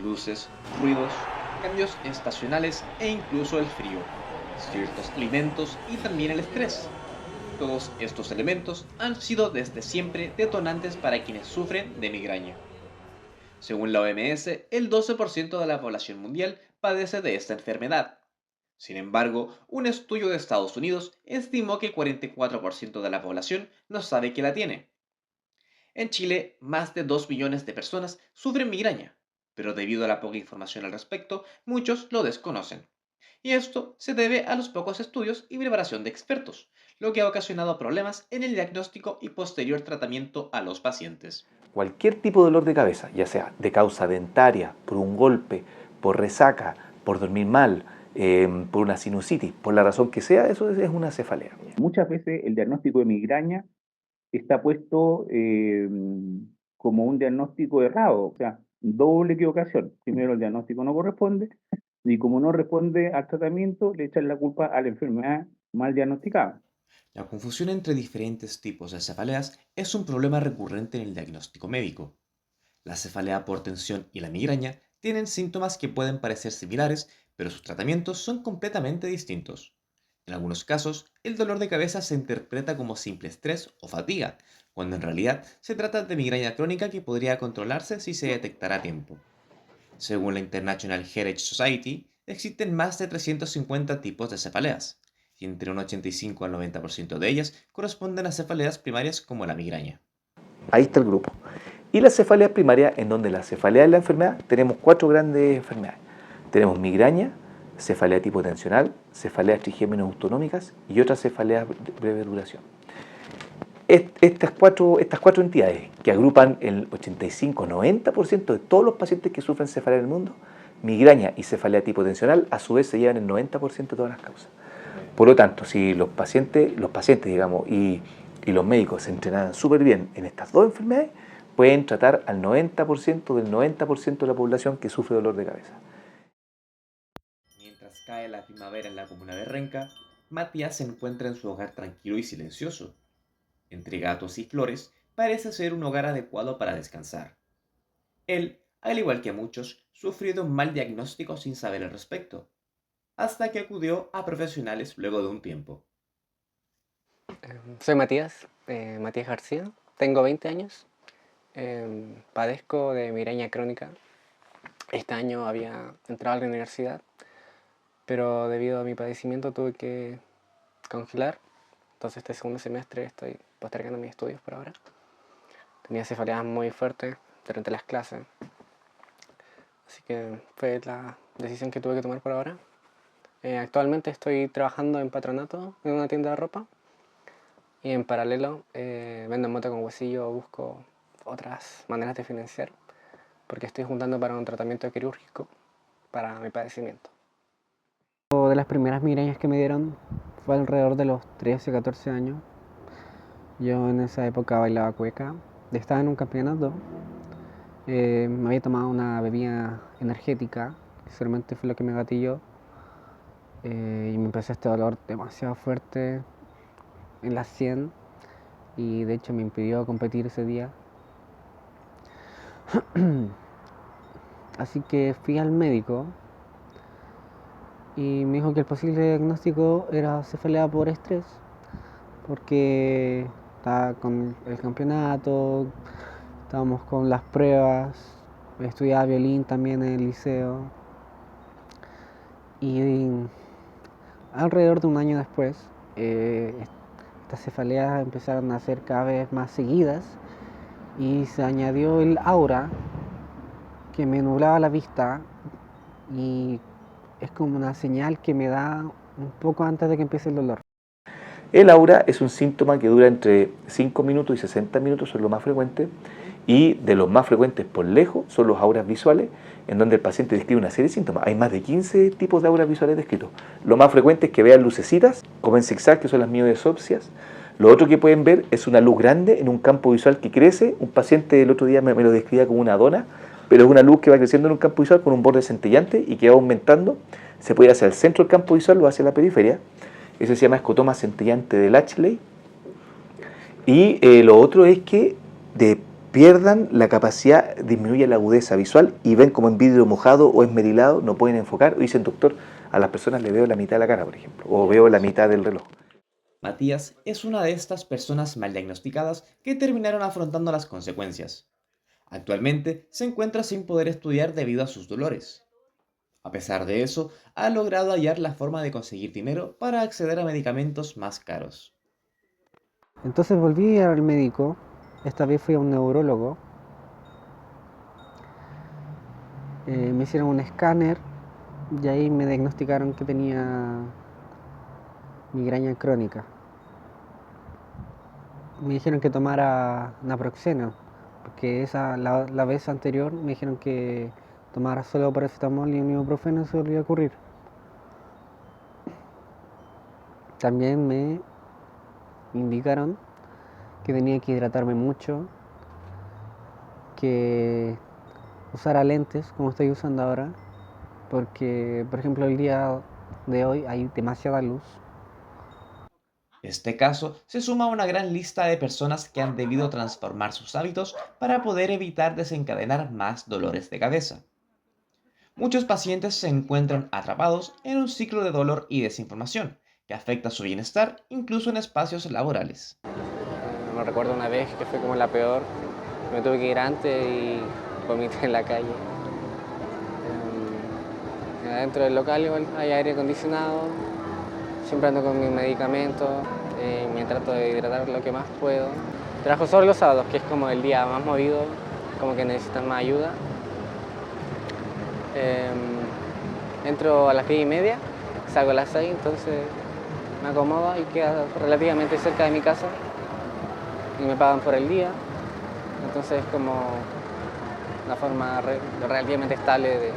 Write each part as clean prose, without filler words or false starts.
luces, ruidos, cambios estacionales e incluso el frío, ciertos alimentos y también el estrés. Todos estos elementos han sido desde siempre detonantes para quienes sufren de migraña. Según la OMS, el 12% de la población mundial padece de esta enfermedad. Sin embargo, un estudio de Estados Unidos estimó que el 44% de la población no sabe que la tiene. En Chile, más de 2 millones de personas sufren migraña, pero debido a la poca información al respecto, muchos lo desconocen. Y esto se debe a los pocos estudios y preparación de expertos, lo que ha ocasionado problemas en el diagnóstico y posterior tratamiento a los pacientes. Cualquier tipo de dolor de cabeza, ya sea de causa dentaria, por un golpe, por resaca, por dormir mal, por una sinusitis, por la razón que sea, eso es una cefalea. Muchas veces el diagnóstico de migraña está puesto como un diagnóstico errado, o sea, doble equivocación. Primero, el diagnóstico no corresponde, y como no responde al tratamiento, le echan la culpa a la enfermedad mal diagnosticada. La confusión entre diferentes tipos de cefaleas es un problema recurrente en el diagnóstico médico. La cefalea por tensión y la migraña tienen síntomas que pueden parecer similares, pero sus tratamientos son completamente distintos. En algunos casos, el dolor de cabeza se interpreta como simple estrés o fatiga, cuando en realidad se trata de migraña crónica que podría controlarse si se detectara a tiempo. Según la International Headache Society, existen más de 350 tipos de cefaleas, y entre un 85 al 90% de ellas corresponden a cefaleas primarias como la migraña. Ahí está el grupo. Y la cefalea primaria, en donde la cefalea es la enfermedad, tenemos 4 grandes enfermedades. Tenemos migraña, cefalea tipo tensional, cefaleas trigéminos autonómicas y otras cefaleas de breve duración. Estas cuatro entidades que agrupan el 85-90% de todos los pacientes que sufren cefalea en el mundo, migraña y cefalea tipo tensional, a su vez se llevan el 90% de todas las causas. Por lo tanto, si los pacientes digamos, y los médicos se entrenaran súper bien en estas dos enfermedades, pueden tratar al 90% del 90% de la población que sufre dolor de cabeza. Mientras cae la primavera en la comuna de Renca, Matías se encuentra en su hogar tranquilo y silencioso. Entre gatos y flores, parece ser un hogar adecuado para descansar. Él, al igual que muchos, sufrió de un mal diagnóstico sin saber al respecto, hasta que acudió a profesionales luego de un tiempo. Soy Matías, Matías García, tengo 20 años, padezco de migraña crónica. Este año había entrado a la universidad, pero debido a mi padecimiento tuve que congelar, entonces este segundo semestre estoy postergando mis estudios por ahora. Tenía cefaleas muy fuertes durante las clases, así que fue la decisión que tuve que tomar por ahora. Actualmente estoy trabajando en patronato en una tienda de ropa. Y en paralelo, vendo moto con huesillo, busco otras maneras de financiar, porque estoy juntando para un tratamiento quirúrgico para mi padecimiento. De las primeras migrañas que me dieron fue alrededor de los 13 o 14 años. Yo en esa época bailaba cueca, estaba en un campeonato, me había tomado una bebida energética, que seguramente fue lo que me gatilló, y me empezó este dolor demasiado fuerte en la 100 y de hecho me impidió competir ese día. Así que fui al médico y me dijo que el posible diagnóstico era cefalea por estrés, porque estaba con el campeonato, estábamos con las pruebas, estudiaba violín también en el liceo y alrededor de un año después estas cefaleas empezaron a ser cada vez más seguidas y se añadió el aura que me nublaba la vista y es como una señal que me da un poco antes de que empiece el dolor. El aura es un síntoma que dura entre 5 minutos y 60 minutos, son los más frecuentes, y de los más frecuentes por lejos son los auras visuales, en donde el paciente describe una serie de síntomas. Hay más de 15 tipos de auras visuales descritos. Lo más frecuente es que vean lucecitas, como en zigzag, que son las mioesopsias. Lo otro que pueden ver es una luz grande en un campo visual que crece. Un paciente el otro día me lo describía como una dona, pero es una luz que va creciendo en un campo visual con un borde centellante y que va aumentando. Se puede ir hacia el centro del campo visual o hacia la periferia. Eso se llama escotoma centellante de Latchley. Y lo otro es que pierdan la capacidad, disminuye la agudeza visual y ven como en vidrio mojado o esmerilado, no pueden enfocar, o dicen, doctor, a las personas le veo la mitad de la cara, por ejemplo, o veo la mitad del reloj. Matías es una de estas personas mal diagnosticadas que terminaron afrontando las consecuencias. Actualmente se encuentra sin poder estudiar debido a sus dolores. A pesar de eso, ha logrado hallar la forma de conseguir dinero para acceder a medicamentos más caros. Entonces volví al médico, esta vez fui a un neurólogo, me hicieron un escáner y ahí me diagnosticaron que tenía migraña crónica. Me dijeron que tomara naproxeno, porque la vez anterior me dijeron que tomara solo paracetamol y un ibuprofeno, se volvió a ocurrir. También me indicaron que tenía que hidratarme mucho, que usara lentes como estoy usando ahora, porque por ejemplo el día de hoy hay demasiada luz. Este caso se suma a una gran lista de personas que han debido transformar sus hábitos para poder evitar desencadenar más dolores de cabeza. Muchos pacientes se encuentran atrapados en un ciclo de dolor y desinformación que afecta su bienestar incluso en espacios laborales. Me recuerdo una vez que fue como la peor, me tuve que ir antes y vomité en la calle. Adentro del local igual hay aire acondicionado, siempre ando con mis medicamentos, me trato de hidratar lo que más puedo. Trabajo solo los sábados, que es como el día más movido, como que necesitan más ayuda. Entro a las 10:30, salgo a las 6, entonces me acomodo y queda relativamente cerca de mi casa y me pagan por el día. Entonces es como una forma relativamente estable de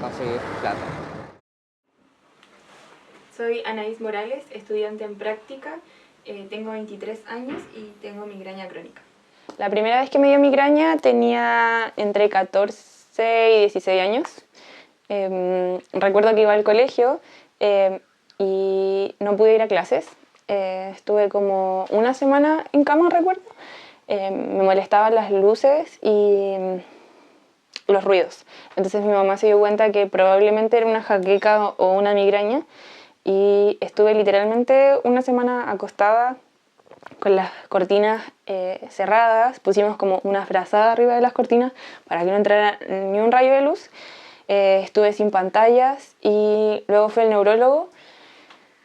conseguir plata. Soy Anaís Morales, estudiante en práctica, tengo 23 años y tengo migraña crónica. La primera vez que me dio migraña tenía entre 14 y 16 años. Recuerdo que iba al colegio y no pude ir a clases. Estuve como una semana en cama, recuerdo. Me molestaban las luces y los ruidos. Entonces mi mamá se dio cuenta que probablemente era una jaqueca o una migraña y estuve literalmente una semana acostada con las cortinas cerradas. Pusimos como una frazada arriba de las cortinas para que no entrara ni un rayo de luz. Estuve sin pantallas y luego fui al neurólogo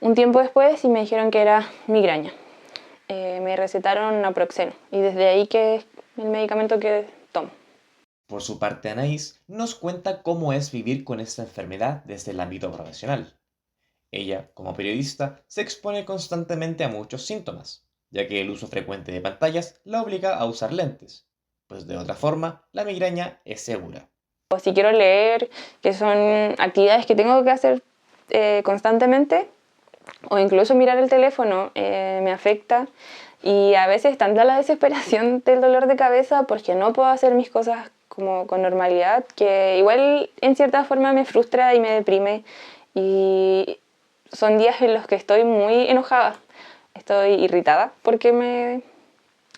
un tiempo después y me dijeron que era migraña. Me recetaron naproxeno y desde ahí que es el medicamento que tomo. Por su parte, Anaís nos cuenta cómo es vivir con esta enfermedad desde el ámbito profesional. Ella, como periodista, se expone constantemente a muchos síntomas, ya que el uso frecuente de pantallas la obliga a usar lentes, pues de otra forma, la migraña es segura. O si quiero leer, que son actividades que tengo que hacer constantemente, o incluso mirar el teléfono, me afecta. Y a veces tanta la desesperación del dolor de cabeza porque no puedo hacer mis cosas como con normalidad, que igual en cierta forma me frustra y me deprime. Y son días en los que estoy muy enojada, estoy irritada porque me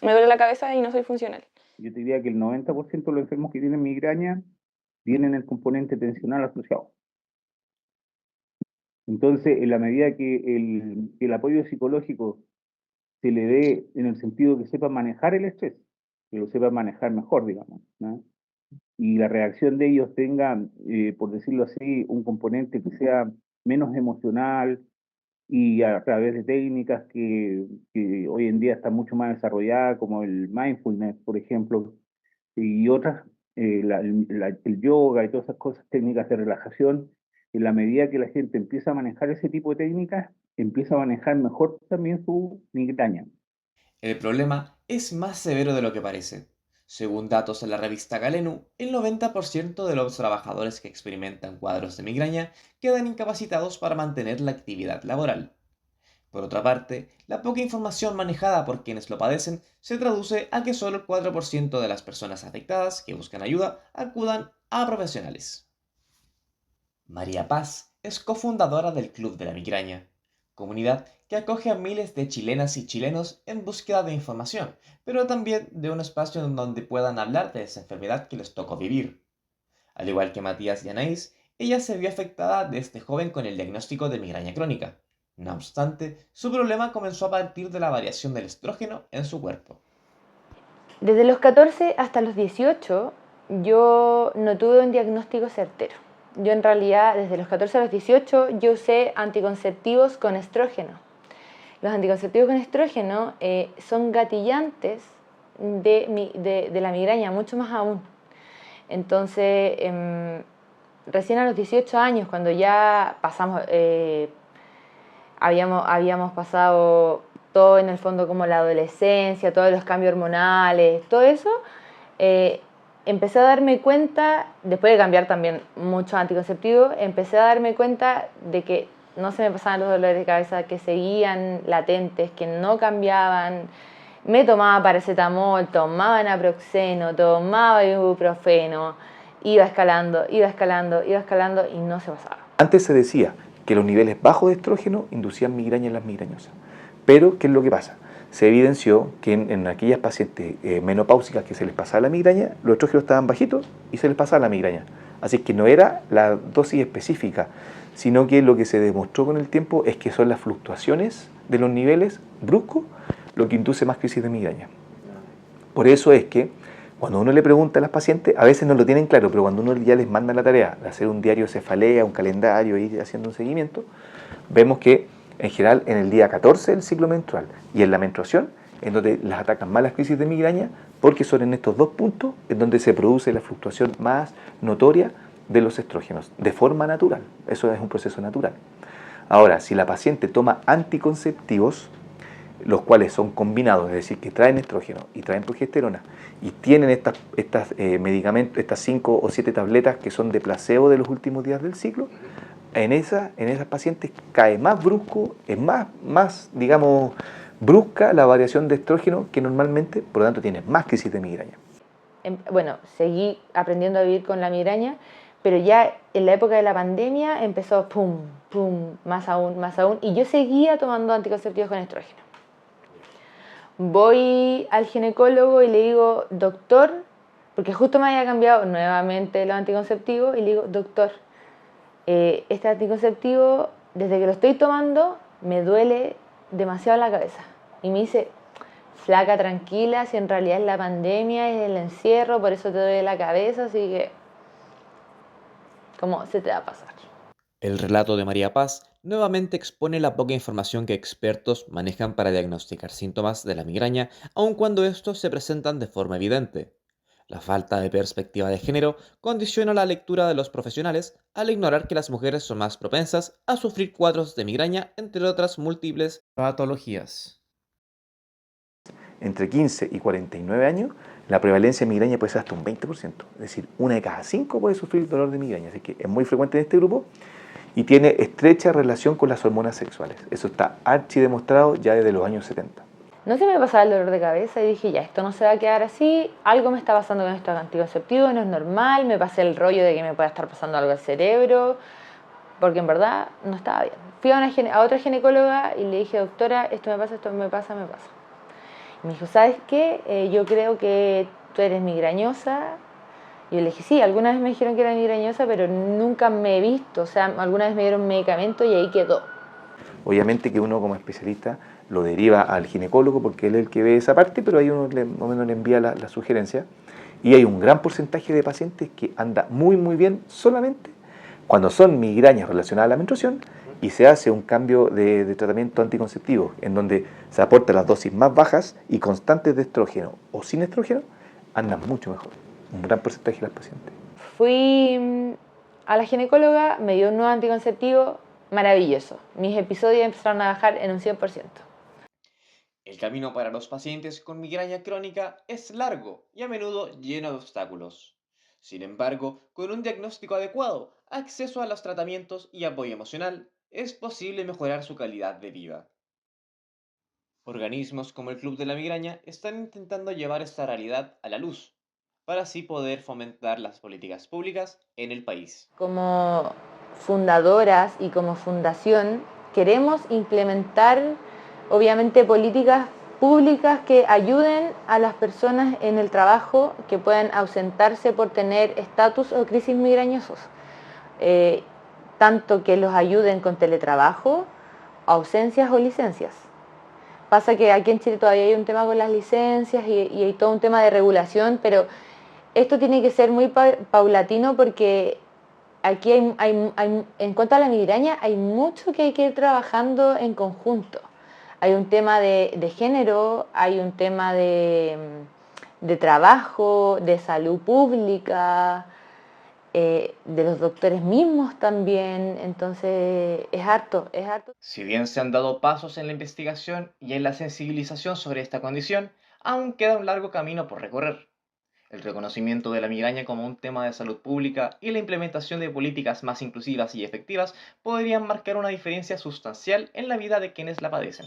duele la cabeza y no soy funcional. Yo te diría que el 90% de los enfermos que tienen migraña tienen el componente tensional asociado. Entonces, en la medida que el apoyo psicológico se le dé en el sentido que sepa manejar el estrés, que lo sepa manejar mejor, digamos, ¿no? Y la reacción de ellos tenga, por decirlo así, un componente que sea menos emocional y a través de técnicas que hoy en día están mucho más desarrolladas, como el mindfulness, por ejemplo, y otras, el yoga y todas esas cosas, técnicas de relajación, en la medida que la gente empieza a manejar ese tipo de técnicas, empieza a manejar mejor también su migraña. El problema es más severo de lo que parece. Según datos de la revista Galenu, el 90% de los trabajadores que experimentan cuadros de migraña quedan incapacitados para mantener la actividad laboral. Por otra parte, la poca información manejada por quienes lo padecen se traduce a que solo el 4% de las personas afectadas que buscan ayuda acudan a profesionales. María Paz es cofundadora del Club de la Migraña. comunidad que acoge a miles de chilenas y chilenos en búsqueda de información, pero también de un espacio en donde puedan hablar de esa enfermedad que les tocó vivir. Al igual que Matías y Anaís, ella se vio afectada desde joven con el diagnóstico de migraña crónica. No obstante, su problema comenzó a partir de la variación del estrógeno en su cuerpo. Desde los 14 hasta los 18 yo no tuve un diagnóstico certero. Yo en realidad desde los 14 a los 18 yo usé anticonceptivos con estrógeno. Los anticonceptivos con estrógeno son gatillantes de la migraña, mucho más aún. Entonces, recién a los 18 años, cuando ya pasamos, habíamos pasado todo en el fondo como la adolescencia, todos los cambios hormonales, todo eso, empecé a darme cuenta, después de cambiar también muchos anticonceptivos, empecé a darme cuenta de que no se me pasaban los dolores de cabeza, que seguían latentes, que no cambiaban. Me tomaba paracetamol, tomaba naproxeno, tomaba ibuprofeno, iba escalando, iba escalando, iba escalando y no se pasaba. Antes se decía que los niveles bajos de estrógeno inducían migraña en las migrañosas. Pero, ¿qué es lo que pasa? Se evidenció que en aquellas pacientes menopáusicas que se les pasaba la migraña, los estrógenos estaban bajitos y se les pasaba la migraña. Así que no era la dosis específica, sino que lo que se demostró con el tiempo es que son las fluctuaciones de los niveles bruscos lo que induce más crisis de migraña. Por eso es que cuando uno le pregunta a las pacientes, a veces no lo tienen claro, pero cuando uno ya les manda la tarea de hacer un diario de cefalea, un calendario, ir haciendo un seguimiento, vemos que en general en el día 14 del ciclo menstrual y en la menstruación, en donde las atacan más las crisis de migraña, porque son en estos dos puntos en donde se produce la fluctuación más notoria de los estrógenos, de forma natural. Eso es un proceso natural. Ahora, si la paciente toma anticonceptivos, los cuales son combinados, es decir, que traen estrógeno y traen progesterona, y tienen estas medicamentos, estas 5 o 7 tabletas que son de placebo de los últimos días del ciclo, en esas pacientes cae más brusco, es más, digamos, brusca la variación de estrógeno que normalmente, por lo tanto tiene más crisis de migraña. Bueno, seguí aprendiendo a vivir con la migraña, pero ya en la época de la pandemia empezó pum, pum, más aún, y yo seguía tomando anticonceptivos con estrógeno. Voy al ginecólogo y le digo, doctor, porque justo me había cambiado nuevamente los anticonceptivos, y le digo, doctor, este anticonceptivo, desde que lo estoy tomando, me duele demasiado la cabeza. Y me dice, flaca, tranquila, si en realidad es la pandemia, es el encierro, por eso te duele la cabeza, así que, ¿cómo se te va a pasar? El relato de María Paz nuevamente expone la poca información que expertos manejan para diagnosticar síntomas de la migraña, aun cuando estos se presentan de forma evidente. La falta de perspectiva de género condiciona la lectura de los profesionales al ignorar que las mujeres son más propensas a sufrir cuadros de migraña, entre otras múltiples patologías. Entre 15 y 49 años, la prevalencia de migraña puede ser hasta un 20%. Es decir, 1 de cada 5 puede sufrir dolor de migraña. Así que es muy frecuente en este grupo y tiene estrecha relación con las hormonas sexuales. Eso está archidemostrado ya desde los años 70. No se me pasaba el dolor de cabeza y dije, ya, esto no se va a quedar así, algo me está pasando con estos anticonceptivos, no es normal, me pasé el rollo de que me pueda estar pasando algo al cerebro, porque en verdad no estaba bien. Fui a otra ginecóloga y le dije, doctora, esto me pasa. Y me dijo, ¿sabes qué? Yo creo que tú eres migrañosa. Y yo le dije, sí, alguna vez me dijeron que era migrañosa, pero nunca me he visto, o sea, alguna vez me dieron medicamento y ahí quedó. Obviamente que uno como especialista lo deriva al ginecólogo porque él es el que ve esa parte, pero ahí uno más o menos le envía la sugerencia. Y hay un gran porcentaje de pacientes que anda muy bien solamente cuando son migrañas relacionadas a la menstruación y se hace un cambio de tratamiento anticonceptivo en donde se aportan las dosis más bajas y constantes de estrógeno o sin estrógeno, andan mucho mejor. Un gran porcentaje de las pacientes. Fui a la ginecóloga, me dio un nuevo anticonceptivo, maravilloso. Mis episodios empezaron a bajar en un 100%. El camino para los pacientes con migraña crónica es largo y a menudo lleno de obstáculos. Sin embargo, con un diagnóstico adecuado, acceso a los tratamientos y apoyo emocional, es posible mejorar su calidad de vida. Organismos como el Club de la Migraña están intentando llevar esta realidad a la luz, para así poder fomentar las políticas públicas en el país. Como fundadoras y como fundación, queremos implementar, obviamente, políticas públicas que ayuden a las personas en el trabajo que puedan ausentarse por tener estatus o crisis migrañosos. Tanto que los ayuden con teletrabajo, ausencias o licencias. Pasa que aquí en Chile todavía hay un tema con las licencias y hay todo un tema de regulación, pero esto tiene que ser muy paulatino porque aquí en cuanto a la migraña hay mucho que hay que ir trabajando en conjunto. Hay un tema de género, hay un tema de trabajo, de salud pública, de los doctores mismos también, entonces es harto. Si bien se han dado pasos en la investigación y en la sensibilización sobre esta condición, aún queda un largo camino por recorrer. El reconocimiento de la migraña como un tema de salud pública y la implementación de políticas más inclusivas y efectivas podrían marcar una diferencia sustancial en la vida de quienes la padecen.